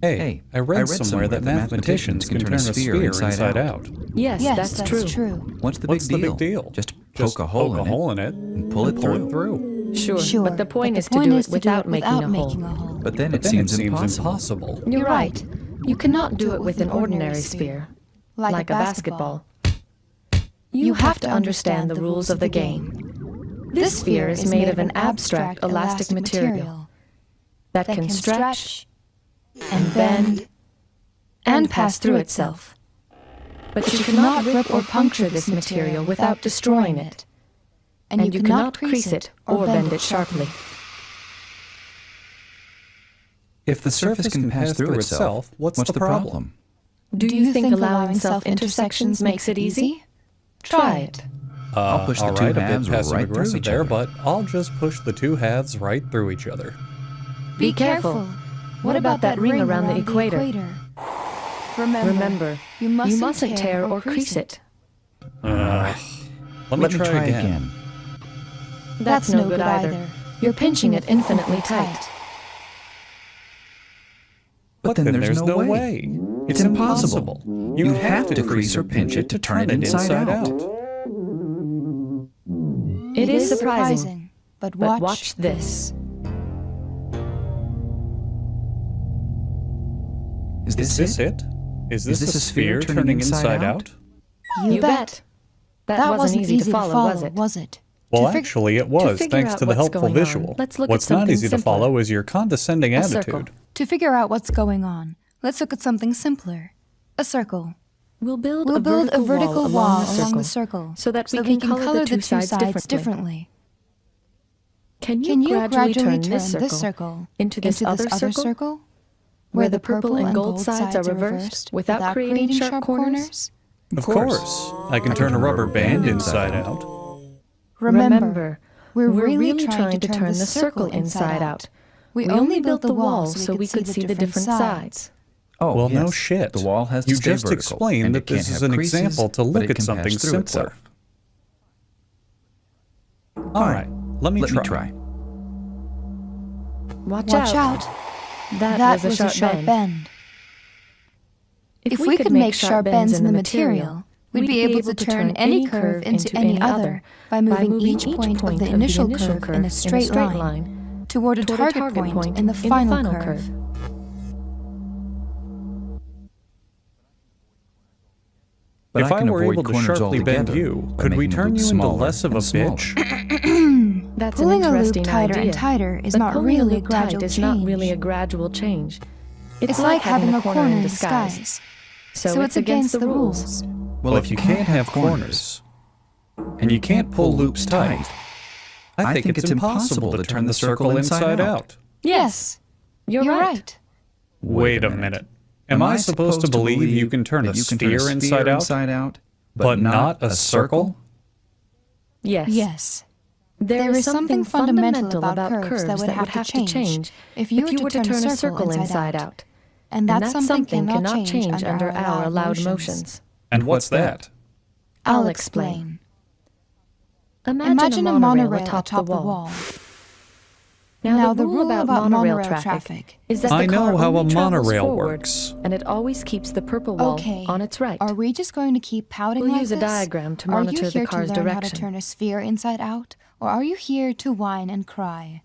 Hey, I read somewhere that mathematicians can turn a sphere inside out. Yes, that's true. What's the big deal? Just poke a hole in it and pull it through. Sure, but the point is to do it without making a hole. But then it Seems seems impossible. You're right. You cannot do it with an ordinary sphere, like a basketball. You have to understand the rules of the game. This sphere is made of an abstract elastic material that can stretch and bend and pass through itself. But you cannot rip or puncture this material without destroying it, and you cannot crease it or bend it sharply. If the surface can pass through itself, what's the problem? Do you think allowing self-intersections makes it easy? Try it. I'll push the two halves right through each other. But I'll just push the two halves right through each other. Be careful. What about that ring around the equator? Remember, you mustn't tear or crease it. Let me try again. That's no good either. You're pinching it infinitely tight. But then there's no way. It's impossible. You have to crease or pinch it to turn it inside out. It is surprising, but watch this. Is this it? Is this a sphere turning inside out? You bet. That wasn't easy to follow, was it? Well, actually, it was, thanks to the helpful visual. What's not easy to follow is your condescending attitude. To figure out what's going on, let's look at something simpler. A circle. We'll build a vertical wall along the circle so that we can color the two sides differently. Can you gradually turn this circle into this other circle? Where the purple and gold sides are reversed without creating sharp corners? Of course. I can turn a rubber band inside out. Remember, we're really trying to turn the circle inside out. We only built the wall so we could see the different sides. Oh, well, yes. no shit. The wall has to You stay just vertical, explained and that it can't this is have an creases, example to but look it at can something pass through simpler. itself. All right, let me try. Watch out. That was a sharp bend. If we could make sharp bends in the material, we'd be able to turn any curve into any other by moving each point of the initial curve in a straight line toward a target point in the final curve. But If I were avoid able to corners sharply bend altogether you, by could we making the turn loop you into smaller less of a and smaller. bitch? That's Pulling an a loop interesting tighter idea. and tighter is But not pulling really a loop tight gradual is change. not really a gradual change. It's like having a corner in disguise. So it's against the rules. Well, if you can't have corners, and you can't pull loops tight, I think it's impossible to turn the circle inside out. Yes, you're right. Wait a minute. Am I supposed to believe you can turn a sphere inside out, but not a circle? Yes. There is something fundamental about curves that would have to change if you were to turn a circle inside out. And that's something cannot change under our allowed motions. And what's that? I'll explain. Imagine a monorail atop the wall. Now, the rule about monorail traffic is that I the car know how a only travels monorail forward, works. and it always keeps the purple wall on its right. Are we just going to keep pouting We'll like use a this? diagram to monitor the car's Are you here to learn how direction. to turn a sphere inside out, or are you here to whine and cry?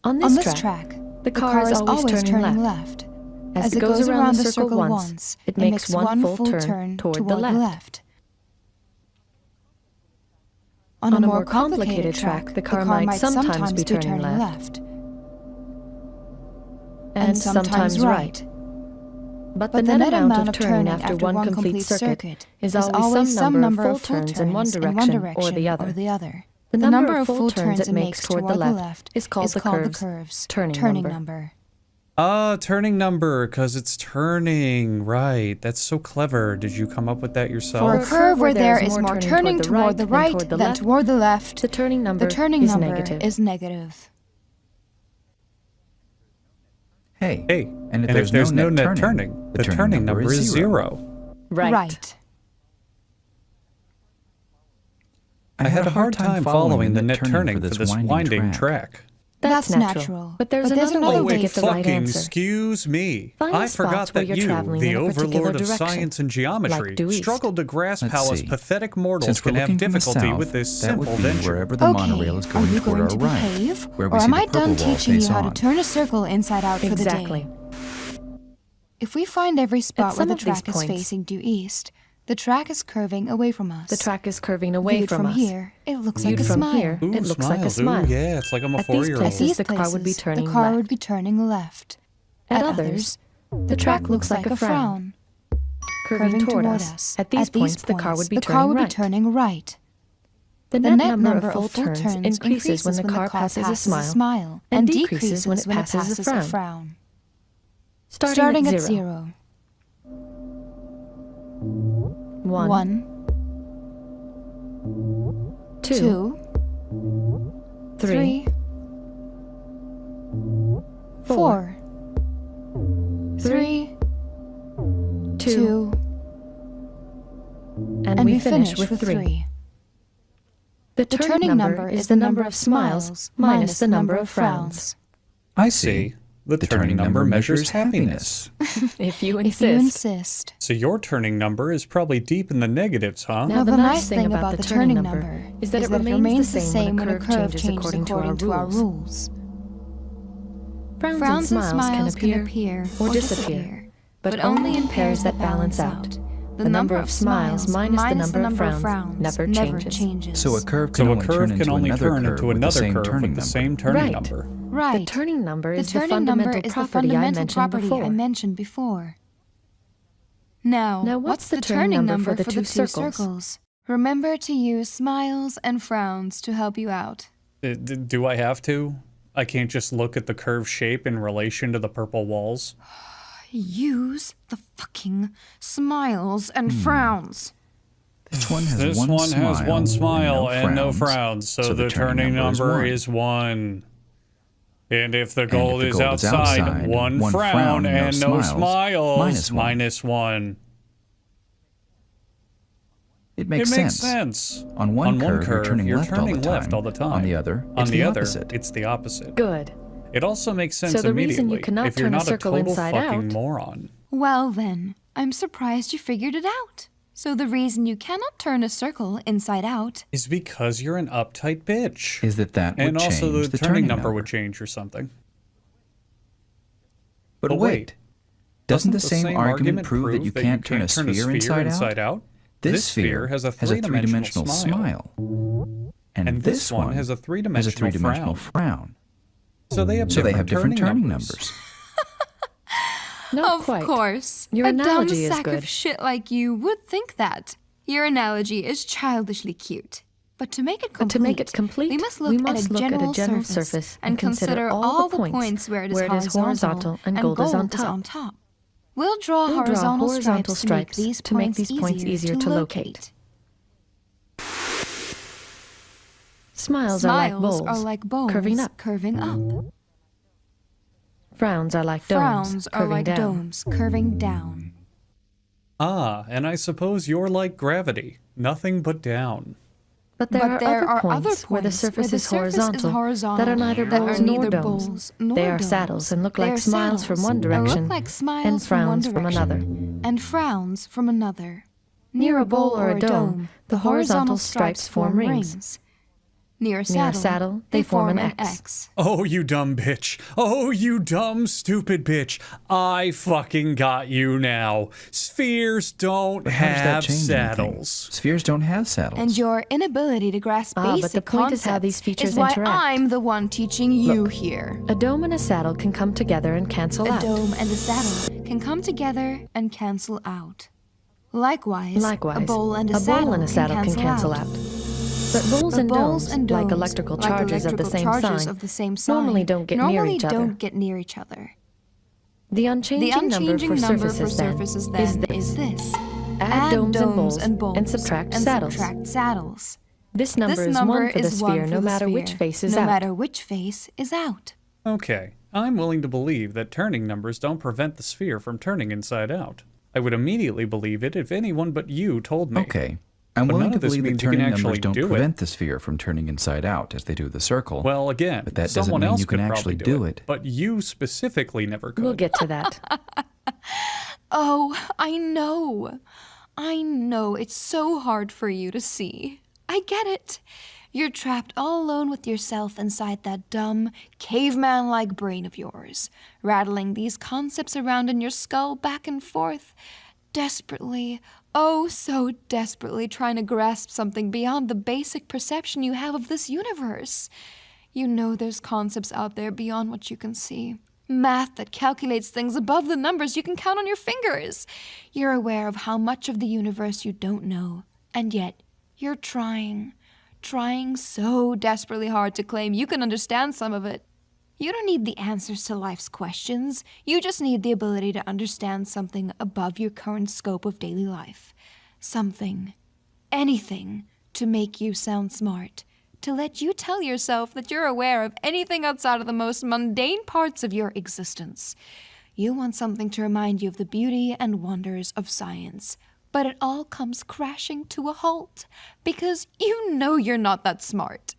On this track, the car is always turning left. As it goes around the circle once, it makes one full turn toward the left. On a more complicated track, the car might sometimes be turning left and sometimes right. But the net amount of turning after one complete circuit is always some number of full turns in one direction or the other. The number of full turns it makes toward the left is called the curve's turning number. Turning number, because it's turning. Right. That's so clever. Did you come up with that yourself? For a curve where there is more turning toward the right than toward the left, the turning number is negative. Hey, and if there's no net turning, the turning number is 0. Right. I had a hard time following the net turning for this winding track. That's natural. But there's another way Oh, to wait, get the right fucking answer. excuse me. Find I the forgot spots where that you're you, traveling the in a particular overlord of direction, science and geometry, like due east. struggled to grasp Let's how us see. pathetic mortals Since we're can have looking from the difficulty south, with this that simple would be venture. wherever the Okay, monorail is are going you toward going our to right, behave? where we Or see am the I done purple wall teaching you face how on. to turn a circle inside out for the day? Exactly. If we find every spot where some the of these track is points- facing due east, the track is curving away from us. The track is curving away Viewed from us. here, it looks like Viewed a from smile. here, Ooh, it looks like a smiles. smile. Ooh, yeah, it's like I'm a At these 4-year-old. places, These the car would be places, turning the car left. would be turning left. At others, the track looks like a frown, curving toward us. At these points, the car would be the car would be turning turning right. The The net number of full turns increases when the car passes a smile and decreases when it passes a frown. Starting at 0. 1, 2, 3, 4, 3, 2, and we finish with 3. The turning number is the number of smiles minus the number of frowns. I see. The turning number measures happiness. If you If you insist. So your turning number is probably deep in the negatives, huh? Now, The nice thing about the turning number is that it remains the same when a curve changes according to our rules. Frowns and smiles can appear or disappear, but only in pairs that balance out. The number of smiles minus the number of frowns never changes. So a curve So can a only curve turn can into only another turn curve into with the another same curve turning with the number. same turning Right. number. Right. The turning number The is the turning number fundamental is the property fundamental property I I mentioned before. Now, what's the turning number for the two circles? circles? Remember to use smiles and frowns to help you out. Do I have to? I can't just look at the curve shape in relation to the purple walls? Use the fucking smiles and frowns. This one has This one one smile, has one smile and no frowns. frowns, so the turning number is 1. And if the gold is outside, one frown and no smiles, minus 1. It makes sense. On one curve, you're turning left all the time. On the other, it's the opposite. Good. It also makes sense So the reason immediately you cannot if you're turn a not circle total inside fucking out- moron. Well then, I'm surprised you figured it out. So the reason you cannot turn a circle inside out Is because you're an uptight bitch. is that would And change also the the turning number would change or something. But wait, doesn't the same argument prove that you can't turn a sphere inside out? This sphere has a three-dimensional smile. And this one has a three-dimensional frown. So they have different turning numbers. Not Of quite. course. Your a dumb analogy is sack good. of shit like you would think that. Your analogy is childishly cute. But to make it complete, we must look at a general surface and consider all the points where it is horizontal and gold is on top. We'll draw horizontal stripes to make these points easier to locate. Smiles are like bowls, curving up. Frowns are like domes, curving down. Ah, and I suppose you're like gravity. Nothing but down. But there are other points where the surface is horizontal that are neither bowls nor domes. They are saddles and look like smiles from one direction and frowns from another. Near a bowl or a dome, the horizontal stripes form rings. Near a saddle, they form an X. Oh, you dumb bitch. Oh, you dumb, stupid bitch. I fucking got you now. Spheres don't have saddles. Spheres don't have saddles. And your inability to grasp basic but the point is how these features is why interact. I'm the one teaching you here. A dome and a saddle can come together and cancel out. A dome and a saddle can come together and cancel out. Likewise, a bowl and a saddle can cancel out. But bowls and domes, like electrical charges of the same sign, normally don't get near each other. The unchanging number for surfaces then is this. Add domes and bowls and subtract saddles. This number is 1 for the sphere no matter which face is out. Okay, I'm willing to believe that turning numbers don't prevent the sphere from turning inside out. I would immediately believe it if anyone but you told me. Okay, I'm But willing none to of this believe that means you can turning numbers actually don't do prevent it. the sphere from turning inside out as they do the circle. Well, again, but that doesn't someone mean else you can could actually probably do it. But you specifically never could. We'll get to that. Oh, I know. I know it's so hard for you to see. I get it. You're trapped all alone with yourself inside that dumb, caveman-like brain of yours, rattling these concepts around in your skull back and forth, desperately, oh so desperately trying to grasp something beyond the basic perception you have of this universe. You know there's concepts out there beyond what you can see. Math that calculates things above the numbers you can count on your fingers. You're aware of how much of the universe you don't know, and yet you're trying so desperately hard to claim you can understand some of it. You don't need the answers to life's questions. You just need the ability to understand something above your current scope of daily life. Something, anything, to make you sound smart. To let you tell yourself that you're aware of anything outside of the most mundane parts of your existence. You want something to remind you of the beauty and wonders of science. But it all comes crashing to a halt because you know you're not that smart.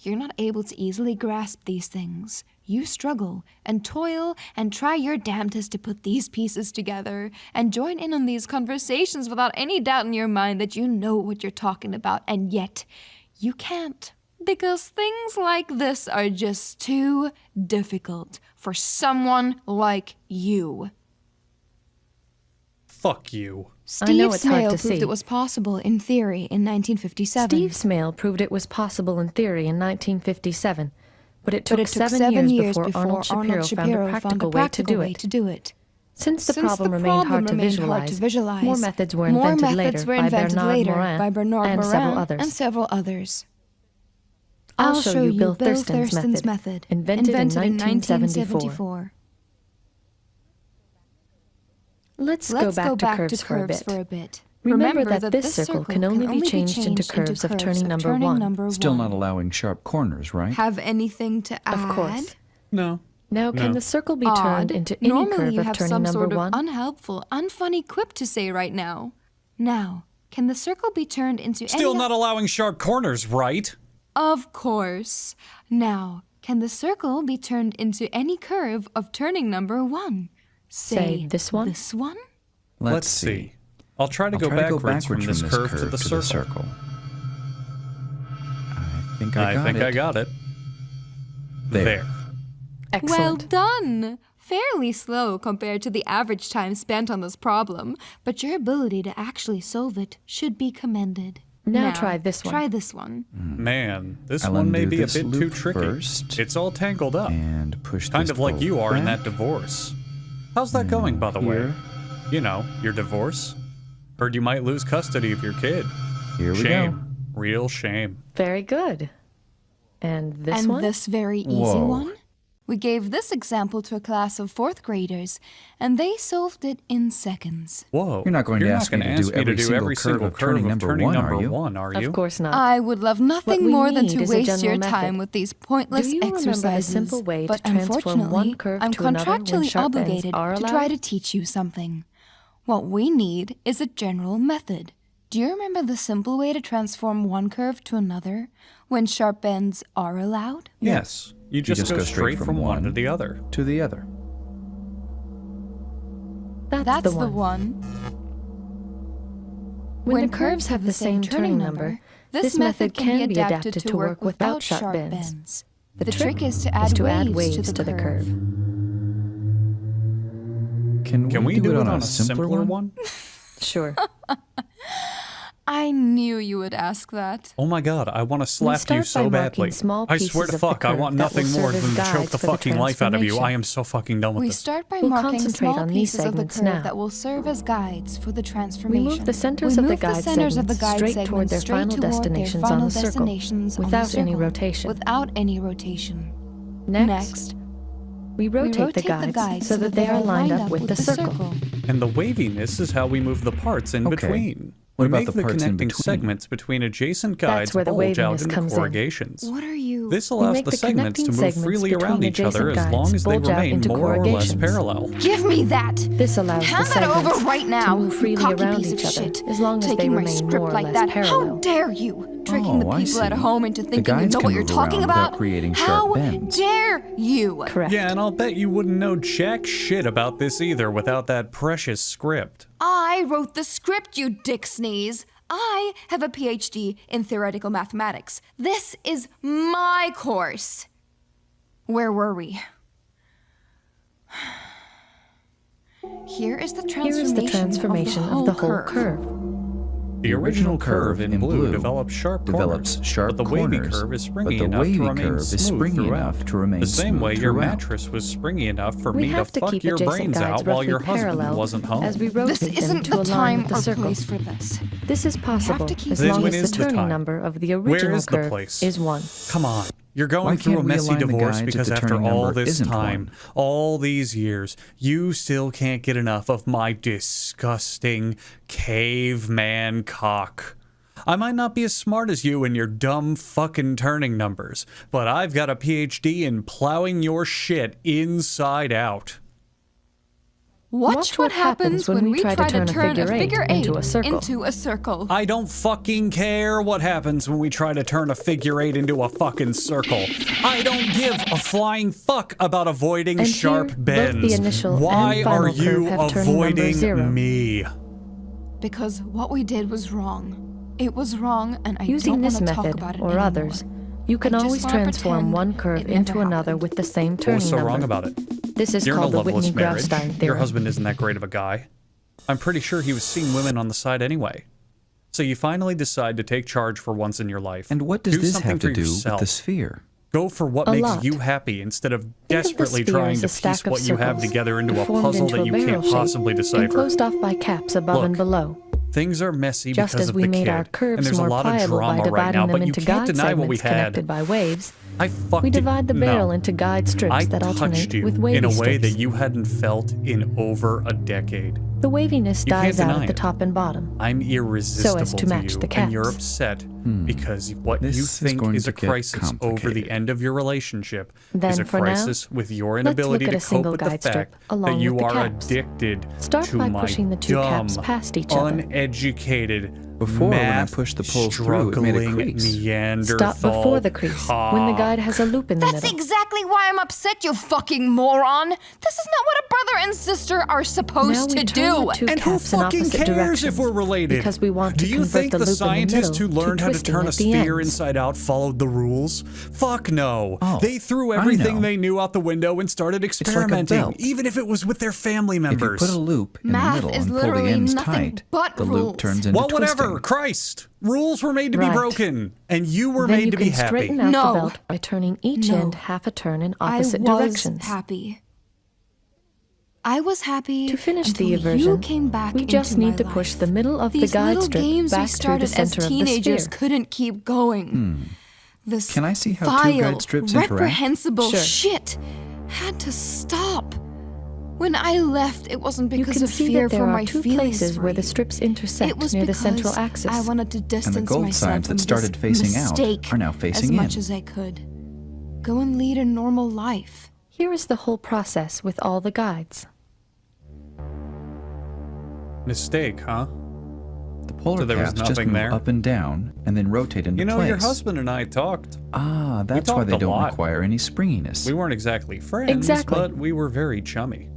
You're not able to easily grasp these things. You struggle and toil and try your damnedest to put these pieces together and join in on these conversations without any doubt in your mind that you know what you're talking about, and yet you can't. Because things like this are just too difficult for someone like you. Fuck you. Steve Smale proved it was possible in theory in 1957. Steve Smale proved it was possible in theory in 1957, but it took 7 years before Arnold Shapiro found a practical way to do it. Since the problem remained hard to visualize, more methods were invented later by Bernard Morin and several others. I'll show you Bill Thurston's method, invented in 1974. Let's go back to curves for a bit. Remember that this circle can only be changed into curves of turning number 1. Still not allowing sharp corners, right? Have anything to add? Of course. No. Now, can the circle be turned into any Normally curve of turning number 1? you have some sort of unhelpful, unfunny quip to say right now. Now, can the circle be turned into Still not allowing sharp corners, right? Of course. Now, can the circle be turned into any curve of turning number 1? Say this one? This one? Let's see. I'll try to go backwards from this curve to the circle. I think I got it. There. Excellent. Well done! Fairly slow compared to the average time spent on this problem, but your ability to actually solve it should be commended. Now try this one. Try this one. Man, this one may be a bit too tricky. First, it's all tangled up. And push kind this of like you are back. in that divorce. How's that going, by the way? You know, your divorce. Heard you might lose custody of your kid. Here we Shame. Real shame. Very good. And this one? And this very easy one? We gave this example to a class of 4th graders, and they solved it in seconds. Whoa. You're not going to ask me to do every single curve of turning number one, are you? Of course not. I would love nothing more than to waste your method. time with these pointless Do you exercises. remember a simple way but to transform one curve I'm to another when contractually sharp bends obligated are to allowed? try to teach you something. What we need is a general method. Do you remember the simple way to transform one curve to another when sharp bends are allowed? Yes. You just go straight from one to the other. To the other. That's the one. When the curves have the same turning number, this method can be adapted to work without sharp bends. The trick is to add waves to the curve. Can we do it on a simpler one? Sure. I knew you would ask that. Oh my god, I want to slap you so badly. I swear to fuck, I want nothing more than to choke the fucking life out of you. I am so fucking done with We this. start by marking small pieces of the curve that will serve as guides for the transformation. We move the centers of the guide segments straight toward their final destinations on the circle, without any rotation. Without any rotation. Next, we rotate the guides so that they are lined up with the circle. And the waviness is how we move the parts in between. What We about make the the parts in connecting between? segments between adjacent guides That's where the bulge out waviness into comes in. corrugations. What are you... This We allows make the the segments to connecting move segments freely around between each other adjacent as long guides as they bulge out remain into more or less corrugations. parallel. Give me that! This allows Hand the that over segments right now, to move you freely cocky around piece of each other, shit. as long as they Taking my remain script more or like less that. parallel. How dare you? Tricking the Oh, I people at see. home into The thinking you guides know can what you're move talking around about? without creating sharp How bends. dare you? Correct. Yeah, and I'll bet you wouldn't know jack shit about this either without that precious script. I wrote the script, you dick sneeze. I have a PhD in theoretical mathematics. This is my course. Where were we? Here is the transformation of the whole curve. The original curve in blue develops sharp corners, but the wavy curve is springy enough to remain smooth throughout. The same way your mattress was springy enough for We me to have to fuck keep your adjacent brains guides out while roughly your husband parallel wasn't home. as we rotate This them isn't to the align time with the or circle. place for this. This is possible to keep as Then long when as is the the turning time? number of the Where original is the curve place? is 1. Come on. You're going Why through a can't we messy align the divorce guides if because the after turning all number this isn't time, 1? all these years, you still can't get enough of my disgusting caveman cock. I might not be as smart as you and your dumb fucking turning numbers, but I've got a PhD in plowing your shit inside out. Watch what happens when we try to turn a figure eight into a circle. into a circle. I don't fucking care what happens when we try to turn a figure eight into a fucking circle. I don't give a flying fuck about avoiding And sharp here, both bends. the initial Why and final are you curve have turning number avoiding 0. me? Because what we did was wrong. It was wrong, and I Using don't this want to talk method, about it or anymore. others, you can I just always wanna transform pretend one curve it into never another happened. with the same What's turning so number. wrong about it? This is You're in a called the loveless marriage. Whitney-Grafstein Your theorem. husband isn't that great of a guy. I'm pretty sure he was seeing women on the side anyway. So you finally decide to take charge for once in your life. And what does do this something have to for do yourself. with the sphere? Go for what A makes lot. you happy instead of Think of the desperately sphere trying as to a stack piece of what you have circles, together into a formed puzzle into that a you barrel can't shape possibly and decipher. closed off by caps above Look, and below. Things are messy Just because as of we the made kid, our and curves there's a more lot of pliable by drama right dividing now, them but you into can't guide deny what we segments had. connected by waves. I fucked We it. divide the barrel No. into guide strips I that touched alternate you with wavy in a way strips. that you hadn't felt in over a decade. The waviness You can't dies out deny at the it. top and bottom. I'm irresistible to match you, the and you're caps. upset because what This you is think going is to a get crisis over the complicated. end of your relationship Then is a for now, crisis with your let's inability look at to a cope single with the guide strip fact along that you with the are caps. addicted Start to by my pushing the two dumb, caps past each other. uneducated, Before, when I math pushed the poles through, it made a struggling crease. Neanderthal Stop before the crease, when the guide has a loop in the That's middle. exactly why I'm upset, you fucking moron! This is not what a brother and sister are Now supposed we to turn do! the two And who caps in fucking opposite cares directions if we're related? because we want Do to you convert think the the loop scientists in who the middle learned to how to twisting turn a at the sphere ends. inside out followed the rules? Fuck no. Oh, They threw I everything know. they knew out the window and started like a experimenting, belt. even if it was with their family If you members. put a loop in Math the middle is and pull the literally ends nothing tight, but the rules. loop turns into Well, whatever. twisting. Christ. Rules were made to be Right. broken, and you were Then made you to can be happy. straighten out No. the belt by turning each No. end half a turn in I opposite was directions. happy. I was happy To finish until the inversion, you came back we just into my need to push life. the middle of These the guide little strip games back we through the started as center of the teenagers sphere. couldn't keep going. This Can I see how two vile, guide strips interact? reprehensible Sure. shit had to stop. When I left, it wasn't You because can of see fear that there for are my two feelings places for where the you. strips intersect It was near the because central axis. I wanted to distance gold myself signs from that started this facing out mistake are now facing as much in. as I could. Go and lead a normal life. Here is the whole process with all the guides. Mistake, huh? The polar So there was caps just nothing move there? up and down and then rotate into You know, place. your husband and I talked. Ah, that's why talked they a don't lot. require any springiness. We weren't exactly friends, Exactly. but we were very chummy.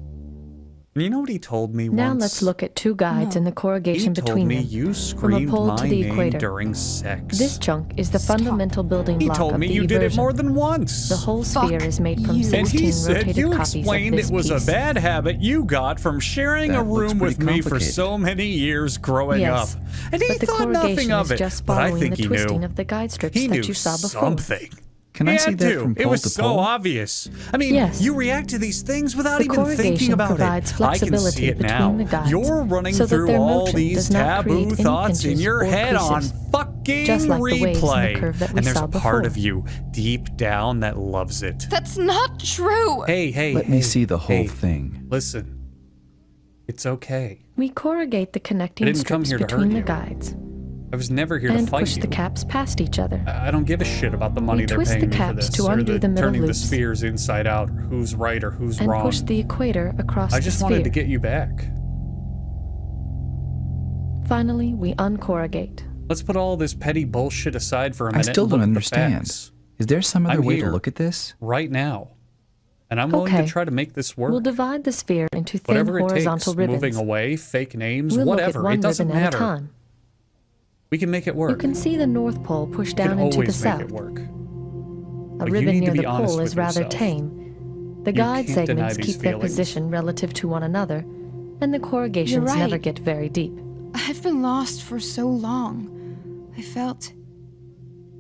And you know what he told me Now once? let's look at two guides and the He corrugation told between me them. you from a screamed pole my to the name equator. during sex. This chunk is the fundamental building He block told of me the you did it eversion. more than once. The whole Fuck sphere is made from you. 16 And he said rotated you copies explained of this it was piece. a bad habit you got from sharing That a looks room with pretty me for complicated. so many years growing Yes, up. And he but the thought nothing corrugation of is it. just But I following think the he twisting knew. of the guide strips He that knew you saw before. something. Can I He see had that to. from It pole was to so pole? obvious. I mean, Yes. you react to these things without The even thinking corrugation about provides it. I can flexibility see it between now. the guides, You're running so that through their all motion these does not create taboo any thoughts in pinches your or head on creases, fucking just like the waves in the replay. curve that we And there's saw a part before. of you deep down that loves it. That's not true. Hey, Let me see the whole hey, thing. Listen. It's okay. We corrugate the connecting strips between the guides. I was never here to fight you. And push the caps past each other. I don't give a shit about the money they're paying me for this, to undo the middle turning loops, the spheres inside out, or who's right or who's wrong. And push the equator across the sphere. I just wanted to get you back. Finally, we uncorrugate. Let's put all this petty bullshit aside for a minute. I still don't and look understand. At the facts. Is there some other I'm way here, to look at this? Right now. And I'm willing to try to make this work. We'll divide the sphere into thin Whatever horizontal it takes, ribbons. Moving away, fake names, We'll whatever. Look at one it doesn't ribbon matter. At a time. We can make it work. You can see the North Pole push down into the south. Make it work. A ribbon near the pole is rather tame. The guide segments keep their position relative to one another, and the corrugations never get very deep. I've been lost for so long. I felt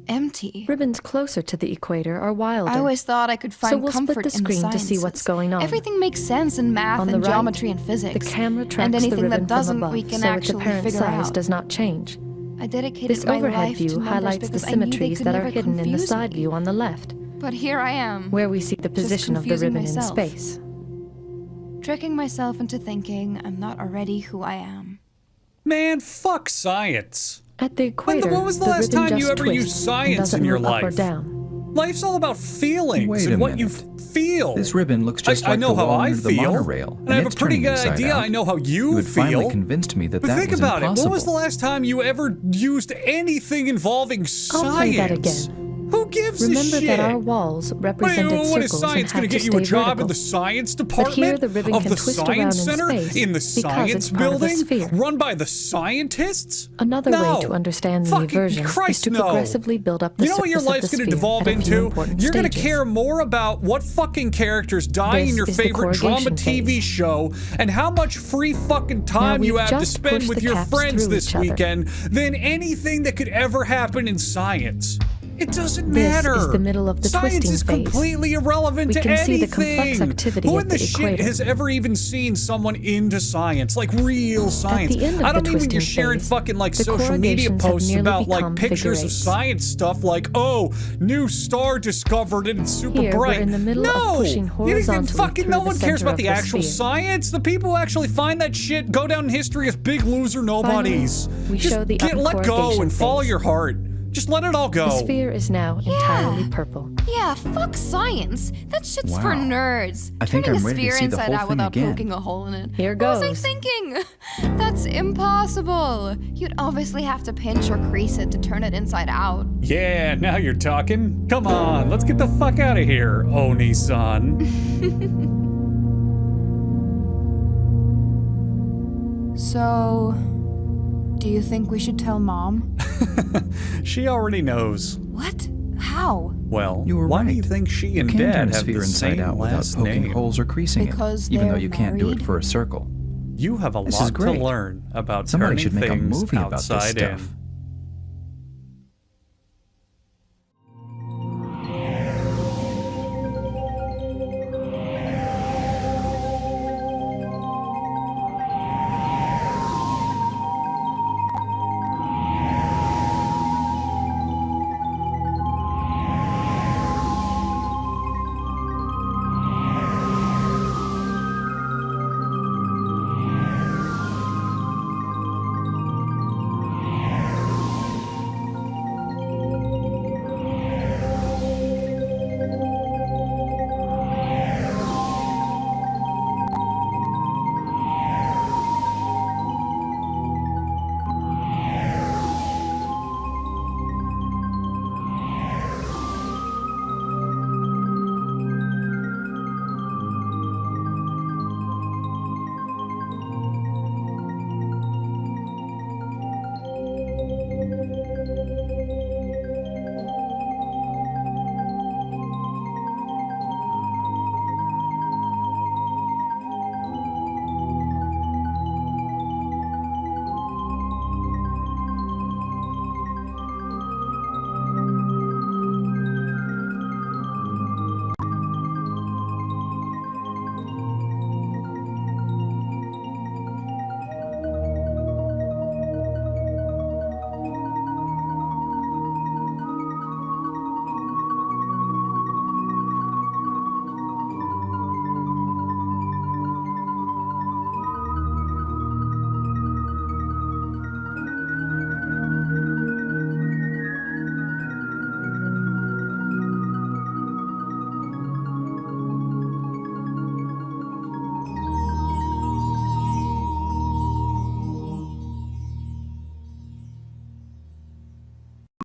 empty. Ribbons closer to the equator are wilder. I always thought I could find comfort in the So we'll split the screen to see what's going on. Everything makes sense in math and geometry and physics. The camera tracks and anything the ribbon that doesn't, from above, we can so actually its apparent figure size out. Does not change. I dedicated this my overhead life view to highlights the symmetries that are hidden in the side view on the left. But here I am. Where we see the position of the ribbon in space. Tricking myself into thinking I'm not already who I am. Man, fuck science. At the equator, when was the last time you ever used science in your life? Up or down. Life's all about feelings and what you feel. This ribbon looks just like the wall under the monorail, and I have a pretty good idea. I know how you had feel. Finally convinced me that but that think was about impossible. it. When was the last time you ever used anything involving science? I'll play that again. Who gives a shit? Remember that our walls represented circles what is science and had get to you stay a job vertical. in the science department? But here the ribbon of can the twist science around center in space in the because science it's part of a building sphere. run by the scientists? Another way to understand the inversion is to progressively build up the surface of the sphere. You know what your life's going to devolve into? You're going to care more about what fucking characters die in your favorite drama TV show and how much free fucking time you have to spend with your friends this weekend than anything that could ever happen in science. It doesn't matter. This is the middle of the Science twisting is phase. completely irrelevant to anything. We can see the complex activity Who at in the the shit equator. has ever even seen someone into science, like real science? At the end of I don't the mean when you're twisting sharing phase, fucking like the social media corrugations have posts nearly about like become pictures figure of eights. science stuff, like new star discovered and it's super Here, bright. we're in the middle of pushing You think horizontally fucking through no the one cares center about of the the actual sphere. science? The people who actually find that shit go down in history as big loser nobodies. Finally, we Just show the let go uncorrugation and follow phase. your heart. Just let it all go. The sphere is now entirely purple. Yeah, fuck science. That shit's Wow. for nerds. I think Turning I'm a ready to sphere see the inside whole out thing without again. poking a hole in it. Here What was I goes. thinking? That's impossible. You'd obviously have to pinch or crease it to turn it inside out. Yeah, now you're talking. Come on, let's get the fuck out of here, Oni-san. So, do you think we should tell Mom? She already knows. What? How? Well, You were why do right. you think she and You can't Dad turn a have sphere the inside same out without last poking name? holes or creasing Because it, even though they're you can't do it married? for a circle. You have a This is lot to great. learn about Somebody turning should make a things movie about this outside stuff. in.